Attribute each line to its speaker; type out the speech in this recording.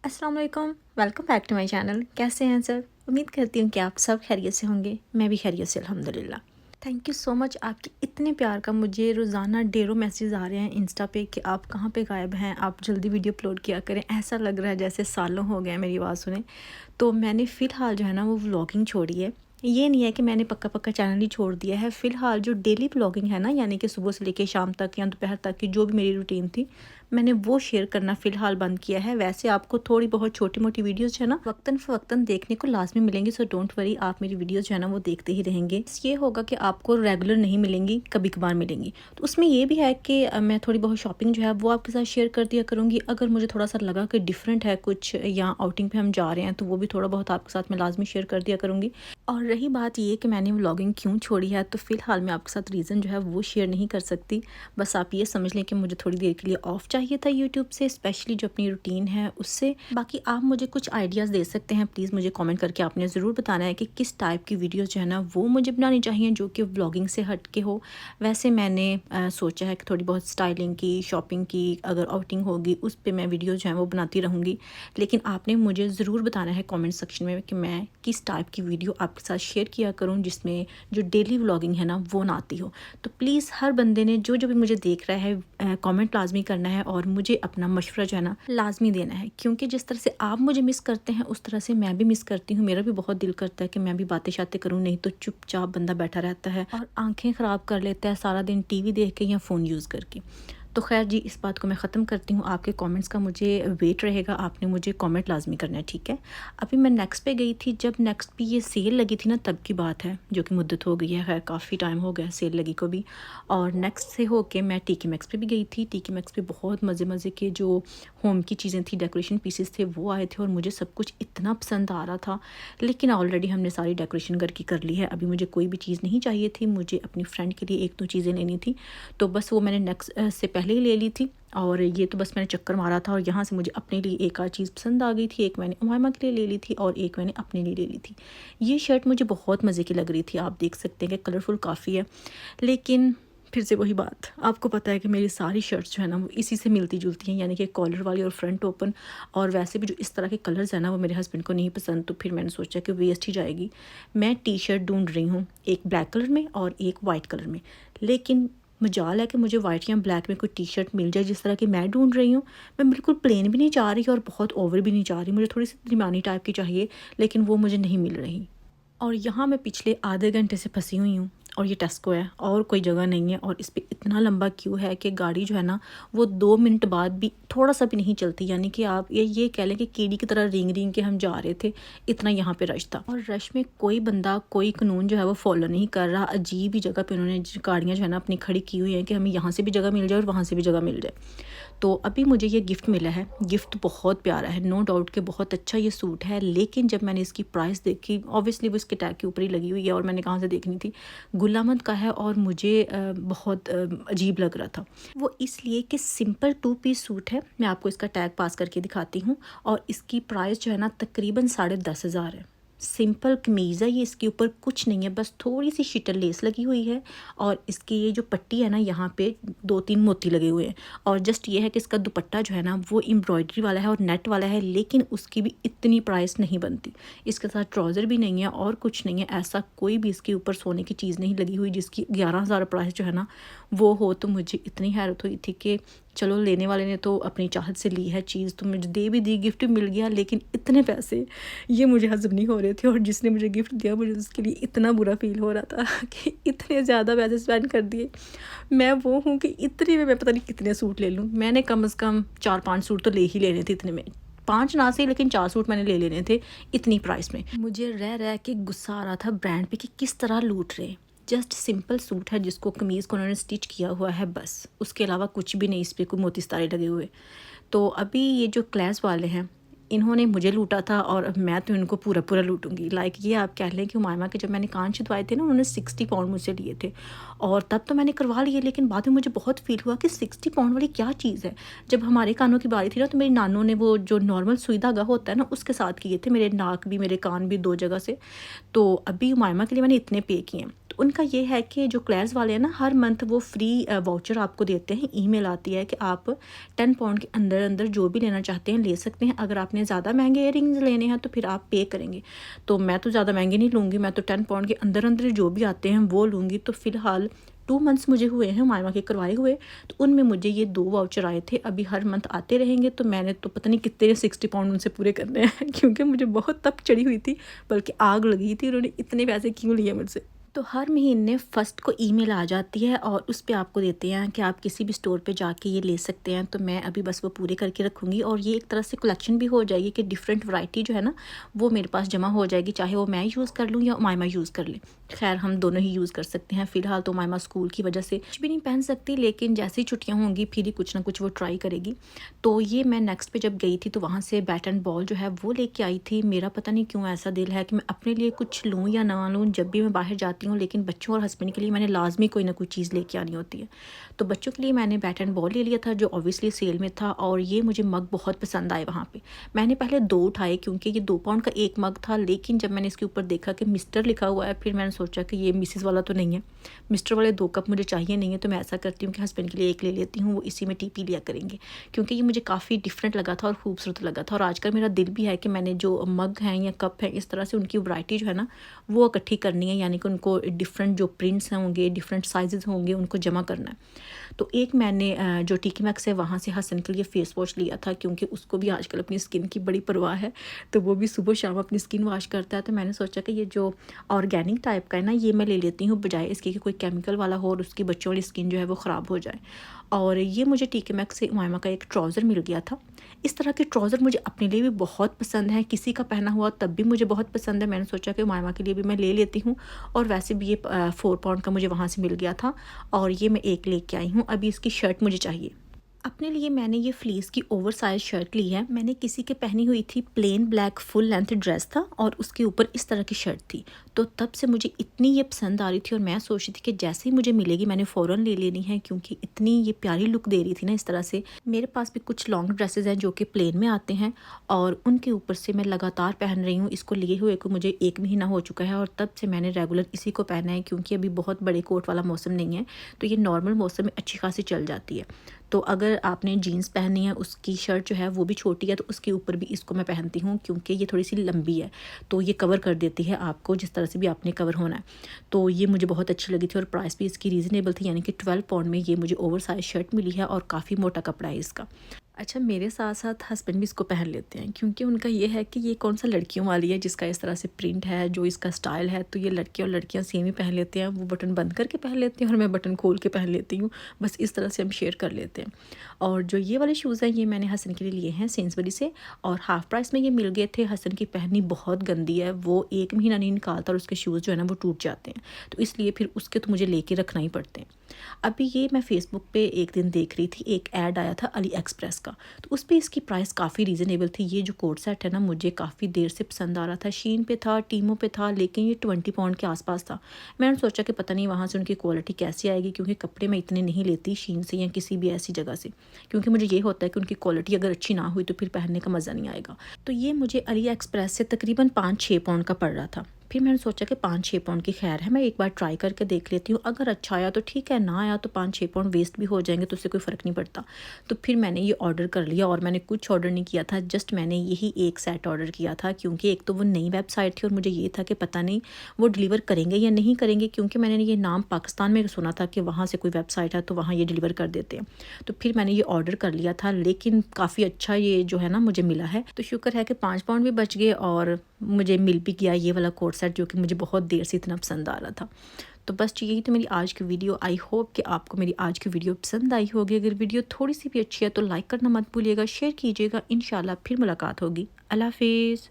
Speaker 1: अस्सलाम वालेकुम, welcome back to my channel. कैसे हैं सब? उम्मीद करती हूँ कि आप सब खैरियत से होंगे। मैं भी खैरियत से अल्हम्दुलिल्लाह। थैंक यू सो मच आपके इतने प्यार का। मुझे रोज़ाना ढेरों मैसेज आ रहे हैं इंस्टा पे कि आप कहाँ पे गायब हैं, आप जल्दी वीडियो अपलोड किया करें। ऐसा लग रहा है जैसे सालों हो गए हैं मेरी आवाज़ सुने। तो मैंने फ़िलहाल जो है ना वो व्लॉगिंग छोड़ी है। ये नहीं है कि मैंने पक्का चैनल ही छोड़ दिया है। फ़िलहाल जो डेली व्लॉगिंग है ना, यानी कि सुबह से लेके शाम तक या दोपहर तक की जो भी मेरी रूटीन थी, मैंने वो शेयर करना फ़िलहाल बंद किया है। वैसे आपको थोड़ी बहुत छोटी-मोटी वीडियोज़ जो है ना वक़्तन-फ़वक़्तन देखने को लाज़मी मिलेंगी, सो डोंट वरी, आप मेरी वीडियोज़ जो है ना वो देखते ही रहेंगे। बस ये होगा कि आपको रेगुलर नहीं मिलेंगी, कभी-कभार मिलेंगी। तो उसमें ये भी है कि मैं थोड़ी बहुत शॉपिंग जो है वो आपके साथ शेयर कर दिया करूँगी। अगर मुझे थोड़ा-सा लगा कि डिफरेंट है कुछ या आउटिंग पे हम जा रहे हैं, तो वो भी थोड़ा बहुत आपके साथ मैं लाज़मी शेयर कर दिया करूँगी। और रही बात ये कि मैंने व्लॉगिंग क्यों छोड़ी है, तो फ़िलहाल मैं आपके साथ रीज़न जो है वो शेयर नहीं कर सकती। बस आप ये समझ लें कि मुझे थोड़ी देर के लिए ऑफ चाहिए था यूट्यूब से, स्पेशली जो अपनी रूटीन है उससे। बाकी आप मुझे कुछ आइडियाज़ दे सकते हैं, प्लीज़ मुझे कमेंट करके आपने ज़रूर बताना है कि किस टाइप की वीडियोज़ जो है ना वो मुझे बनानी चाहिए जो कि व्लॉगिंग से हट के हो। वैसे मैंने सोचा है कि थोड़ी बहुत स्टाइलिंग की, शॉपिंग की, अगर आउटिंग होगी उस पे मैं वीडियो जो है वो बनाती रहूँगी। लेकिन आपने मुझे ज़रूर बताना है कमेंट सेक्शन में कि मैं किस टाइप की वीडियो आपके साथ शेयर किया करूं जिसमें जो डेली व्लॉगिंग है ना वो ना आती हो। तो प्लीज़ हर बंदे ने जो भी मुझे देख रहा है कमेंट लाजमी करना है और मुझे अपना मशवरा जो है ना लाजमी देना है, क्योंकि जिस तरह से आप मुझे मिस करते हैं उस तरह से मैं भी मिस करती हूँ। मेरा भी बहुत दिल करता है कि मैं भी बातें शातें करूँ, नहीं तो चुपचाप बंदा बैठा रहता है और आंखें ख़राब कर लेता है सारा दिन टीवी देख के या फ़ोन यूज़ करके। तो खैर जी, इस बात को मैं ख़त्म करती हूँ। आपके कमेंट्स का मुझे वेट रहेगा, आपने मुझे कमेंट लाजमी करना है, ठीक है? अभी मैं नेक्स्ट पे गई थी, जब नेक्स्ट पे ये सेल लगी थी ना तब की बात है, जो कि मुद्दत हो गई है, खैर काफ़ी टाइम हो गया सेल लगी को भी। और नेक्स्ट से होके मैं टीके मैक्स पे भी गई थी। टीके मैक्स पे बहुत मज़े के जो होम की चीज़ें थी, डेकोरेशन पीसेस थे, वो आए थे और मुझे सब कुछ इतना पसंद आ रहा था। लेकिन ऑलरेडी हमने सारी डेकोरेशन घर की कर ली है, अभी मुझे कोई भी चीज़ नहीं चाहिए थी। मुझे अपनी फ्रेंड के लिए 1-2 चीज़ें लेनी थी, तो बस वो मैंने नेक्स्ट से पहले ही ले ली थी। और ये तो बस मैंने चक्कर मारा था और यहाँ से मुझे अपने लिए एक आध चीज़ पसंद आ गई थी। एक मैंने उमामा के लिए ले ली थी और एक मैंने अपने लिए ले ली थी। ये शर्ट मुझे बहुत मज़े की लग रही थी, आप देख सकते हैं कि कलरफुल काफ़ी है। लेकिन फिर से वही बात, आपको पता है कि मेरी सारी शर्ट्स जो है ना वो इसी से मिलती-जुलती हैं, यानी कि कॉलर वाली और फ्रंट ओपन। और वैसे भी जो इस तरह के कलर्स हैं ना वो मेरे हस्बैंड को नहीं पसंद, तो फिर मैंने सोचा कि वेस्ट ही जाएगी। मैं टी-शर्ट ढूँढ रही हूँ, एक ब्लैक कलर में और एक वाइट कलर में। लेकिन मजाल है कि मुझे वाइट या ब्लैक में कोई टी-शर्ट मिल जाए जिस तरह की मैं ढूँढ रही हूँ। मैं बिल्कुल प्लेन भी नहीं चाह रही और बहुत ओवर भी नहीं चाह रही, मुझे थोड़ी-सी दरमियानी टाइप की चाहिए, लेकिन वो मुझे नहीं मिल रही। और यहाँ मैं पिछले आधे घंटे से फंसी हुई हूँ और ये टेस्को है और कोई जगह नहीं है और इस पे इतना लंबा क्यू है कि गाड़ी जो है ना वो 2 मिनट बाद भी थोड़ा सा भी नहीं चलती, यानी कि आप ये कह लें कि कीड़ी की तरह रेंग रेंग के हम जा रहे थे, इतना यहाँ पे रश था। और रश में कोई बंदा कोई कानून जो है वो फॉलो नहीं कर रहा। अजीब ही जगह पे उन्होंने गाड़ियाँ जो है ना अपनी खड़ी की हुई हैं कि हमें यहाँ से भी जगह मिल जाए और वहाँ से भी जगह मिल जाए। तो अभी मुझे ये गिफ्ट मिला है, गिफ्ट बहुत प्यारा है, नो डाउट कि बहुत अच्छा ये सूट है। लेकिन जब मैंने इसकी प्राइस देखी, ऑब्वियसली वो इसके टैग के ऊपर ही लगी हुई है और मैंने कहाँ से देखनी थी, गुलामत का है और मुझे बहुत अजीब लग रहा था। वो इसलिए कि सिंपल 2 पीस सूट है, मैं आपको इसका टैग पास करके दिखाती हूँ। और इसकी प्राइस जो है ना तकरीबन 10,500 है। सिंपल कमीज़ है ये, इसके ऊपर कुछ नहीं है, बस थोड़ी सी शिटल लेस लगी हुई है और इसकी ये जो पट्टी है ना यहाँ पे 2-3 मोती लगे हुए हैं। और जस्ट ये है कि इसका दुपट्टा जो है ना वो एम्ब्रॉयडरी वाला है और नेट वाला है, लेकिन उसकी भी इतनी प्राइस नहीं बनती। इसके साथ ट्राउज़र भी नहीं है और कुछ नहीं है, ऐसा कोई भी इसके ऊपर सोने की चीज़ नहीं लगी हुई जिसकी 11,000 प्राइस जो है ना वो हो। तो मुझे इतनी हैरत हुई थी कि चलो लेने वाले ने तो अपनी चाहत से ली है चीज़, तो मुझे दे भी दी, गिफ्ट भी मिल गया, लेकिन इतने पैसे ये मुझे हज़म नहीं हो रहे थे। और जिसने मुझे गिफ्ट दिया मुझे उसके लिए इतना बुरा फ़ील हो रहा था कि इतने ज़्यादा पैसे स्पेंड कर दिए। मैं वो हूँ कि इतने में मैं पता नहीं कितने सूट ले लूँ। मैंने कम से कम 4-5 सूट तो ले ही लेने थे इतने में। 5 ना सही लेकिन 4 सूट मैंने ले लेने थे इतनी प्राइस में। मुझे रह के गुस्सा आ रहा था ब्रांड पे कि किस तरह लूट रहे। जस्ट सिंपल सूट है जिसको कमीज़ को उन्होंने स्टिच किया हुआ है बस, उसके अलावा कुछ भी नहीं, इस पे कोई मोती सितारे लगे हुए। तो अभी ये जो क्लैस वाले हैं इन्होंने मुझे लूटा था और अब मैं तो इनको पूरा लूटूंगी। लाइक ये आप कह लें कि हुमायमा के जब मैंने कान छिदवाए थे ना उन्होंने 60 पाउंड मुझसे लिए थे और तब तो मैंने करवा लिए, लेकिन बाद में मुझे बहुत फील हुआ कि 60 पाउंड वाली क्या चीज़ है। जब हमारे कानों की बारी थी ना तो मेरी नानों ने वो जो नॉर्मल सुई धागा होता है ना उसके साथ किए थे, मेरे नाक भी मेरे कान भी 2 जगह से। तो अभी हुमायमा के लिए मैंने इतने पे किए हैं। तो उनका ये है कि जो क्लैर्स वाले हैं ना, हर मंथ वो फ्री वाउचर आपको देते हैं। ईमेल आती है कि आप 10 पाउंड के अंदर अंदर जो भी लेना चाहते हैं ले सकते हैं। अगर आपने ज़्यादा महंगे इयररिंग्स लेने हैं तो फिर आप पे करेंगे। तो मैं तो ज़्यादा महंगे नहीं लूँगी, मैं तो 10 पाउंड के अंदर अंदर जो भी आते हैं वो लूँगी। तो फ़िलहाल 2 मंथ्स मुझे हुए हैं हुमायमा के करवाए हुए, तो उनमें मुझे ये 2 वाउचर आए थे। अभी हर मंथ आते रहेंगे, तो मैंने तो पता नहीं कितने 60 पाउंड उनसे पूरे करने हैं क्योंकि मुझे बहुत तप चढ़ी हुई थी, बल्कि आग लगी थी उन्होंने इतने पैसे क्यों लिए मुझसे। तो हर महीने फर्स्ट को ईमेल आ जाती है और उस पे आपको देते हैं कि आप किसी भी स्टोर पे जाके ये ले सकते हैं। तो मैं अभी बस वो पूरे करके रखूँगी और ये एक तरह से कलेक्शन भी हो जाएगी कि डिफरेंट वैरायटी जो है ना वो मेरे पास जमा हो जाएगी, चाहे वो मैं यूज़ कर लूँ या उमायमा यूज़ कर ले। खैर हम दोनों ही यूज़ कर सकते हैं। फ़िलहाल तो उमायमा स्कूल की वजह से कुछ भी नहीं पहन सकती, लेकिन जैसे ही छुट्टियाँ होंगी फिर ही कुछ ना कुछ वो ट्राई करेगी। तो ये मैं नेक्स्ट पे जब गई थी तो वहाँ से बैट एंड बॉल जो है वो लेके आई थी। मेरा पता नहीं क्यों ऐसा दिल है कि मैं अपने लिए कुछ लूँ या ना लूँ जब भी मैं बाहर जाती हूँ, लेकिन बच्चों और हस्बैंड के लिए मैंने लाजमी कोई ना कोई चीज़ लेके आनी होती है। तो बच्चों के लिए मैंने बैट एंड बॉल ले लिया था जो ऑब्वियसली सेल में था, और ये मुझे मग बहुत पसंद आए वहाँ पे। मैंने पहले 2 उठाए क्योंकि ये 2 पाउंड का एक मग था, लेकिन जब मैंने इसके ऊपर देखा कि मिस्टर लिखा हुआ है, फिर मैंने सोचा कि ये मिसेस वाला तो नहीं है, मिस्टर वाले 2 कप मुझे चाहिए नहीं है। तो मैं ऐसा करती हूँ कि हस्बैंड के लिए एक ले लेती हूँ, वो इसी में टी पी लिया करेंगे, क्योंकि ये मुझे काफ़ी डिफरेंट लगा था और खूबसूरत लगा था। और आजकल मेरा दिल भी है कि मैंने जो मग हैं या कप हैं इस तरह से उनकी वैरायटी जो है ना वो इकट्ठी करनी है, यानी कि उनको डिफरेंट जो प्रिंट्स होंगे, डिफरेंट साइजेस होंगे, उनको जमा करना है। तो एक मैंने जो टीकी मैक्स है वहाँ से हसन के लिए फेस वॉश लिया था, क्योंकि उसको भी आजकल अपनी स्किन की बड़ी परवाह है, तो वो भी सुबह शाम अपनी स्किन वॉश करता है। तो मैंने सोचा कि ये जो ऑर्गेनिक टाइप का है ना ये मैं ले लेती हूँ, बजाय इसके कि कोई केमिकल वाला हो और उसकी बच्चों वाली स्किन जो है वो ख़राब हो जाए। और ये मुझे टीके मैक्स से उमायमा का एक ट्राउज़र मिल गया था। इस तरह के ट्राउज़र मुझे अपने लिए भी बहुत पसंद है, किसी का पहना हुआ तब भी मुझे बहुत पसंद है। मैंने सोचा कि उमायमा के लिए भी मैं ले लेती हूँ, और वैसे भी ये 4 पाउंड का मुझे वहाँ से मिल गया था, और ये मैं एक लेके आई हूँ। अभी इसकी शर्ट मुझे चाहिए। अपने लिए मैंने ये फ्लीस की ओवरसाइज शर्ट ली है। मैंने किसी के पहनी हुई थी, plain black full length dress था और उसके ऊपर इस तरह की शर्ट थी। तो तब से मुझे इतनी ये पसंद आ रही थी और मैं सोच रही थी कि जैसे ही मुझे मिलेगी मैंने फ़ौरन ले लेनी है, क्योंकि इतनी ये प्यारी लुक दे रही थी ना इस तरह से। मेरे पास भी कुछ लॉन्ग ड्रेसेस हैं जो कि प्लेन में आते हैं, और उनके ऊपर से मैं लगातार पहन रही हूँ। इसको लिए हुए को मुझे 1 महीना हो चुका है, और तब से मैंने रेगुलर इसी को पहना है, क्योंकि अभी बहुत बड़े कोट वाला मौसम नहीं है, तो ये नॉर्मल मौसम में अच्छी खासी चल जाती है। तो अगर आपने जीन्स पहनी है, उसकी शर्ट जो है वो भी छोटी है, तो उसके ऊपर भी इसको मैं पहनती हूँ, क्योंकि ये थोड़ी सी लंबी है, तो ये कवर कर देती है आपको जिस तरह से भी आपने कवर होना है। तो ये मुझे बहुत अच्छी लगी थी, और प्राइस भी इसकी रीज़नेबल थी, यानी कि 12 पाउंड में ये मुझे ओवर साइज शर्ट मिली है, और काफ़ी मोटा कपड़ा है इसका। अच्छा, मेरे साथ साथ हस्बैंड भी इसको पहन लेते हैं, क्योंकि उनका ये है कि ये कौन सा लड़कियों वाली है जिसका इस तरह से प्रिंट है, जो इसका स्टाइल है, तो ये लड़के और लड़कियां सेम ही पहन लेते हैं। वो बटन बंद करके पहन लेते हैं और मैं बटन खोल के पहन लेती हूँ, बस इस तरह से हम शेयर कर लेते हैं। और जो ये वाले शूज़ हैं ये मैंने हसन के लिए लिए हैं सेंसबरी से, और हाफ़ प्राइस में ये मिल गए थे। हसन की पहनी बहुत गंदी है, वो 1 महीना नहीं निकालता और उसके शूज़ जो है ना वो टूट जाते हैं, तो इसलिए फिर उसके तो मुझे लेके रखना ही पड़ते हैं। अभी ये मैं फ़ेसबुक पे एक दिन देख रही थी, एक ऐड आया था अली एक्सप्रेस का, तो उस पे इसकी प्राइस काफ़ी रीज़नेबल थी। ये जो कोट सेट है ना मुझे काफ़ी देर से पसंद आ रहा था, शीन पे था, टीमो पे था, लेकिन ये 20 पाउंड के आसपास था। मैंने सोचा कि पता नहीं वहाँ से उनकी क्वालिटी कैसी आएगी, क्योंकि कपड़े मैं इतने नहीं लेती शीन से या किसी भी ऐसी जगह से, क्योंकि मुझे ये होता है कि उनकी क्वालिटी अगर अच्छी ना हुई तो फिर पहनने का मज़ा नहीं आएगा। तो ये मुझे अली एक्सप्रेस से तकरीबन 5-6 पाउंड का पड़ रहा था। फिर मैंने सोचा कि 5-6 पाउंड की खैर है, मैं एक बार ट्राई करके देख लेती हूँ, अगर अच्छा आया तो ठीक है, ना आया तो 5-6 पाउंड वेस्ट भी हो जाएंगे, तो उससे कोई फ़र्क नहीं पड़ता। तो फिर मैंने ये ऑर्डर कर लिया, और मैंने कुछ ऑर्डर नहीं किया था, जस्ट मैंने यही एक सेट ऑर्डर किया था, क्योंकि एक तो वो नई वेबसाइट थी और मुझे ये था कि पता नहीं वो डिलीवर करेंगे या नहीं करेंगे, क्योंकि मैंने ये नाम पाकिस्तान में सुना था कि वहाँ से कोई वेबसाइट है तो वहाँ ये डिलीवर कर देते हैं। तो फिर मैंने ये ऑर्डर कर लिया था, लेकिन काफ़ी अच्छा ये जो है ना मुझे मिला है, तो शुक्र है कि 5 पाउंड भी बच गए और मुझे मिल भी गया ये वाला कोट सेट, जो कि मुझे बहुत देर से इतना पसंद आ रहा था। तो बस यही तो मेरी आज की वीडियो। आई होप कि आपको मेरी आज की वीडियो पसंद आई होगी। अगर वीडियो थोड़ी सी भी अच्छी है तो लाइक करना मत भूलिएगा, शेयर कीजिएगा। इंशाल्लाह फिर मुलाकात होगी। अल्लाह हाफिज़।